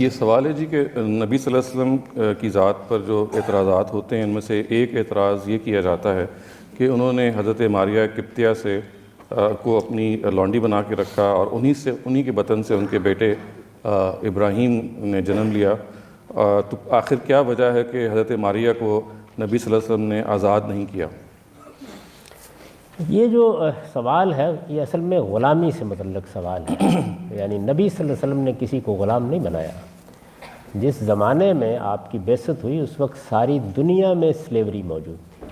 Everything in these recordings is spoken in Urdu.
یہ سوال ہے جی کہ نبی صلی اللہ علیہ وسلم کی ذات پر جو اعتراضات ہوتے ہیں ان میں سے ایک اعتراض یہ کیا جاتا ہے کہ انہوں نے حضرت ماریہ قبطیہ سے کو اپنی لونڈی بنا کے رکھا اور انہی کے بطن سے ان کے بیٹے ابراہیم نے جنم لیا. تو آخر کیا وجہ ہے کہ حضرت ماریہ کو نبی صلی اللہ علیہ وسلم نے آزاد نہیں کیا؟ یہ جو سوال ہے یہ اصل میں غلامی سے متعلق سوال ہے. یعنی نبی صلی اللہ علیہ وسلم نے کسی کو غلام نہیں بنایا. جس زمانے میں آپ کی بعثت ہوئی اس وقت ساری دنیا میں سلیوری موجود تھی.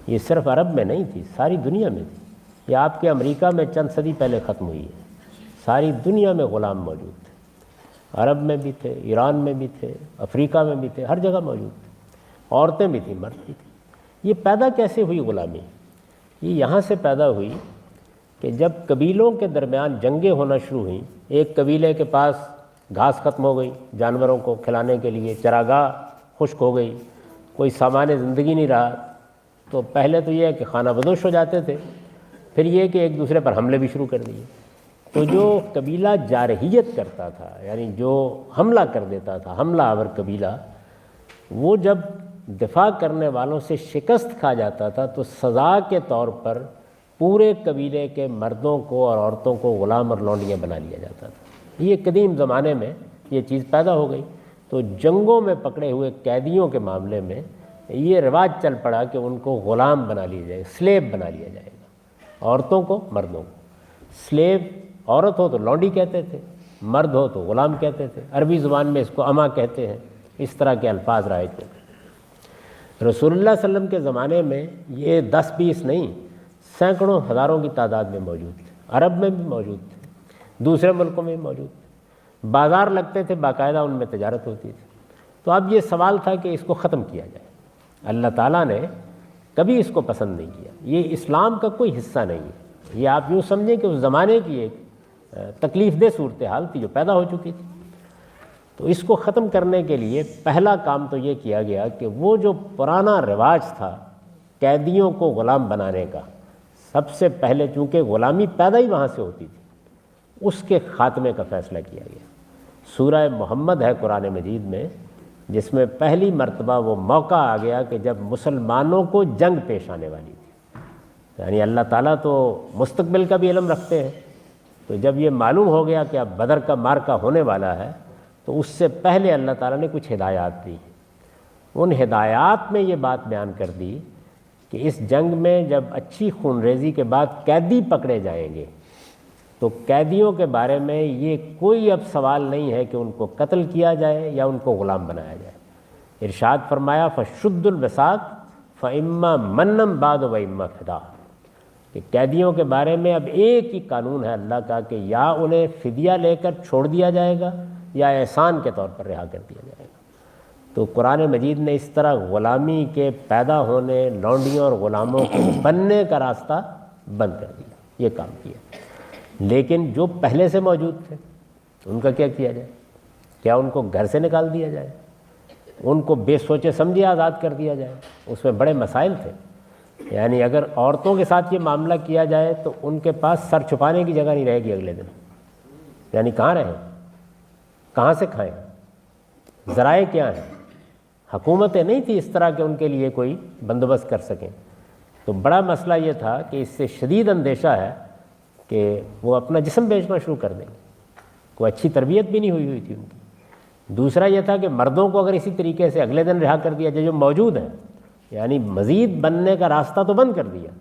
یہ صرف عرب میں نہیں تھی، ساری دنیا میں تھی. یہ آپ کے امریکہ میں چند صدی پہلے ختم ہوئی ہے. ساری دنیا میں غلام موجود تھے. عرب میں بھی تھے، ایران میں بھی تھے، افریقہ میں بھی تھے، ہر جگہ موجود تھے. عورتیں بھی تھیں، مرد بھی تھے. یہ پیدا کیسے ہوئی غلامی؟ یہ یہاں سے پیدا ہوئی کہ جب قبیلوں کے درمیان جنگیں ہونا شروع ہوئیں، ایک قبیلے کے پاس گھاس ختم ہو گئی جانوروں کو کھلانے کے لیے، چراگاہ خشک ہو گئی، کوئی سامان زندگی نہیں رہا، تو پہلے تو یہ ہے کہ خانہ بدوش ہو جاتے تھے، پھر یہ کہ ایک دوسرے پر حملے بھی شروع کر دیے. تو جو قبیلہ جارحیت کرتا تھا، یعنی جو حملہ کر دیتا تھا، حملہ آور قبیلہ، وہ جب دفاع کرنے والوں سے شکست کھا جاتا تھا تو سزا کے طور پر پورے قبیلے کے مردوں کو اور عورتوں کو غلام اور لونڈیاں بنا لیا جاتا تھا. یہ قدیم زمانے میں یہ چیز پیدا ہو گئی. تو جنگوں میں پکڑے ہوئے قیدیوں کے معاملے میں یہ رواج چل پڑا کہ ان کو غلام بنا لیا جائے، سلیب بنا لیا جائے گا. عورتوں کو، مردوں کو. سلیب عورت ہو تو لونڈی کہتے تھے، مرد ہو تو غلام کہتے تھے. عربی زبان میں اس کو اما کہتے ہیں. اس طرح کے الفاظ رائج تھے. رسول اللہ صلی اللہ علیہ وسلم کے زمانے میں یہ 10-20 نہیں، سینکڑوں ہزاروں کی تعداد میں موجود تھے. عرب میں بھی موجود تھے، دوسرے ملکوں میں بھی موجود تھے. بازار لگتے تھے، باقاعدہ ان میں تجارت ہوتی تھی. تو اب یہ سوال تھا کہ اس کو ختم کیا جائے. اللہ تعالیٰ نے کبھی اس کو پسند نہیں کیا. یہ اسلام کا کوئی حصہ نہیں ہے. یہ آپ یوں سمجھیں کہ اس زمانے کی ایک تکلیف دہ صورتحال تھی جو پیدا ہو چکی تھی. تو اس کو ختم کرنے کے لیے پہلا کام تو یہ کیا گیا کہ وہ جو پرانا رواج تھا قیدیوں کو غلام بنانے کا، سب سے پہلے چونکہ غلامی پیدا ہی وہاں سے ہوتی تھی، اس کے خاتمے کا فیصلہ کیا گیا. سورہ محمد ہے قرآن مجید میں، جس میں پہلی مرتبہ وہ موقع آ گیا کہ جب مسلمانوں کو جنگ پیش آنے والی تھی. یعنی اللہ تعالیٰ تو مستقبل کا بھی علم رکھتے ہیں. تو جب یہ معلوم ہو گیا کہ اب بدر کا مارکا ہونے والا ہے تو اس سے پہلے اللہ تعالیٰ نے کچھ ہدایات دی. ان ہدایات میں یہ بات بیان کر دی کہ اس جنگ میں جب اچھی خون ریزی کے بعد قیدی پکڑے جائیں گے تو قیدیوں کے بارے میں یہ کوئی اب سوال نہیں ہے کہ ان کو قتل کیا جائے یا ان کو غلام بنایا جائے. ارشاد فرمایا فشد الوثاق فاما منم بعد و اما فدا، کہ قیدیوں کے بارے میں اب ایک ہی قانون ہے اللہ کا کہ یا انہیں فدیہ لے کر چھوڑ دیا جائے گا یا احسان کے طور پر رہا کر دیا جائے گا. تو قرآن مجید نے اس طرح غلامی کے پیدا ہونے، لونڈیوں اور غلاموں کے بننے کا راستہ بند کر دیا. یہ کام کیا. لیکن جو پہلے سے موجود تھے ان کا کیا کیا جائے؟ کیا ان کو گھر سے نکال دیا جائے؟ ان کو بے سوچے سمجھے آزاد کر دیا جائے؟ اس میں بڑے مسائل تھے. یعنی اگر عورتوں کے ساتھ یہ معاملہ کیا جائے تو ان کے پاس سر چھپانے کی جگہ نہیں رہے گی اگلے دن. یعنی کہاں رہیں، کہاں سے کھائیں، ذرائع کیا ہیں؟ حکومتیں نہیں تھی اس طرح کہ ان کے لیے کوئی بندوبست کر سکیں. تو بڑا مسئلہ یہ تھا کہ اس سے شدید اندیشہ ہے کہ وہ اپنا جسم بیچنا شروع کر دیں گے. کوئی اچھی تربیت بھی نہیں ہوئی تھی ان کی. دوسرا یہ تھا کہ مردوں کو اگر اسی طریقے سے اگلے دن رہا کر دیا جائے جو موجود ہیں، یعنی مزید بننے کا راستہ تو بند کر دیا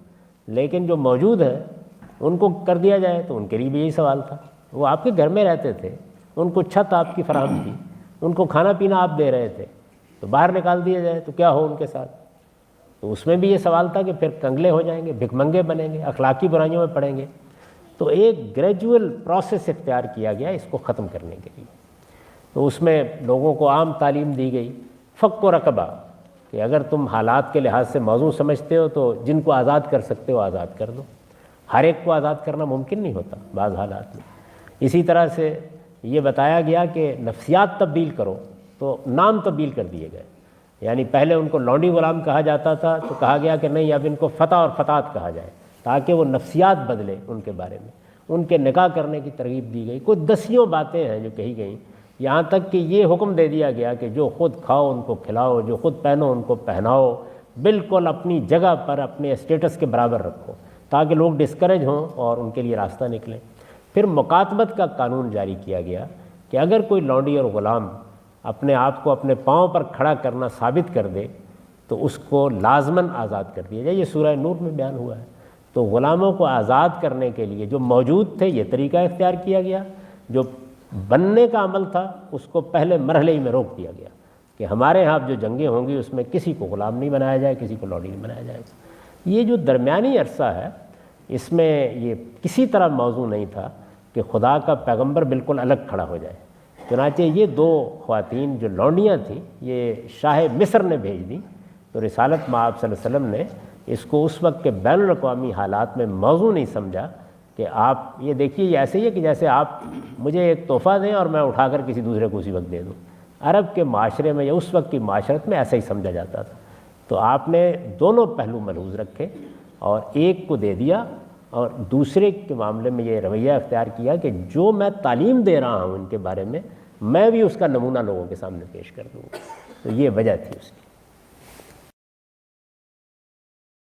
لیکن جو موجود ہے ان کو کر دیا جائے تو ان کے لیے بھی یہی سوال تھا. وہ آپ کے گھر میں رہتے تھے، ان کو چھت آپ کی فراہم تھی، ان کو کھانا پینا آپ دے رہے تھے، تو باہر نکال دیا جائے تو کیا ہو ان کے ساتھ؟ تو اس میں بھی یہ سوال تھا کہ پھر کنگلے ہو جائیں گے، بھک منگے بنیں گے، اخلاقی برائیوں میں پڑیں گے. تو ایک گریجول پروسیس اختیار کیا گیا اس کو ختم کرنے کے لیے. تو اس میں لوگوں کو عام تعلیم دی گئی، فک و رقبہ، کہ اگر تم حالات کے لحاظ سے موضوع سمجھتے ہو تو جن کو آزاد کر سکتے ہو آزاد کر دو. ہر ایک کو آزاد کرنا ممکن نہیں ہوتا بعض حالات میں. اسی طرح سے یہ بتایا گیا کہ نفسیات تبدیل کرو، تو نام تبدیل کر دیے گئے. یعنی پہلے ان کو لونڈی غلام کہا جاتا تھا تو کہا گیا کہ نہیں، اب ان کو فتح اور فتات کہا جائے تاکہ وہ نفسیات بدلے ان کے بارے میں. ان کے نکاح کرنے کی ترغیب دی گئی. کوئی 10 باتیں ہیں جو کہی گئیں. یہاں تک کہ یہ حکم دے دیا گیا کہ جو خود کھاؤ ان کو کھلاؤ، جو خود پہنو ان کو پہناؤ، بالکل اپنی جگہ پر اپنے اسٹیٹس کے برابر رکھو تاکہ لوگ ڈسکریج ہوں اور ان کے لیے راستہ نکلیں۔ پھر مکاتبت کا قانون جاری کیا گیا کہ اگر کوئی لونڈی اور غلام اپنے آپ کو اپنے پاؤں پر کھڑا کرنا ثابت کر دے تو اس کو لازماً آزاد کر دیا جائے۔ یہ سورہ نور میں بیان ہوا ہے۔ تو غلاموں کو آزاد کرنے کے لیے جو موجود تھے یہ طریقہ اختیار کیا گیا، جو بننے کا عمل تھا اس کو پہلے مرحلے ہی میں روک دیا گیا کہ ہمارے ہاں جو جنگیں ہوں گی اس میں کسی کو غلام نہیں بنایا جائے، کسی کو لونڈی نہیں بنایا جائے گا۔ یہ جو درمیانی عرصہ ہے اس میں یہ کسی طرح موضوع نہیں تھا کہ خدا کا پیغمبر بالکل الگ کھڑا ہو جائے۔ چنانچہ یہ دو خواتین جو لونڈیاں تھیں یہ شاہ مصر نے بھیج دیں، تو رسالت مآب صلی اللہ علیہ وسلم نے اس کو اس وقت کے بین الاقوامی حالات میں موضوع نہیں سمجھا کہ آپ یہ دیکھیے یہ ایسے ہی ہے کہ جیسے آپ مجھے ایک تحفہ دیں اور میں اٹھا کر کسی دوسرے کو اسی وقت دے دوں۔ عرب کے معاشرے میں یا اس وقت کی معاشرت میں ایسا ہی سمجھا جاتا تھا۔ تو آپ نے دونوں پہلو ملحوظ رکھے اور ایک کو دے دیا اور دوسرے کے معاملے میں یہ رویہ اختیار کیا کہ جو میں تعلیم دے رہا ہوں ان کے بارے میں بھی اس کا نمونہ لوگوں کے سامنے پیش کر دوں۔ تو یہ وجہ تھی اس کی۔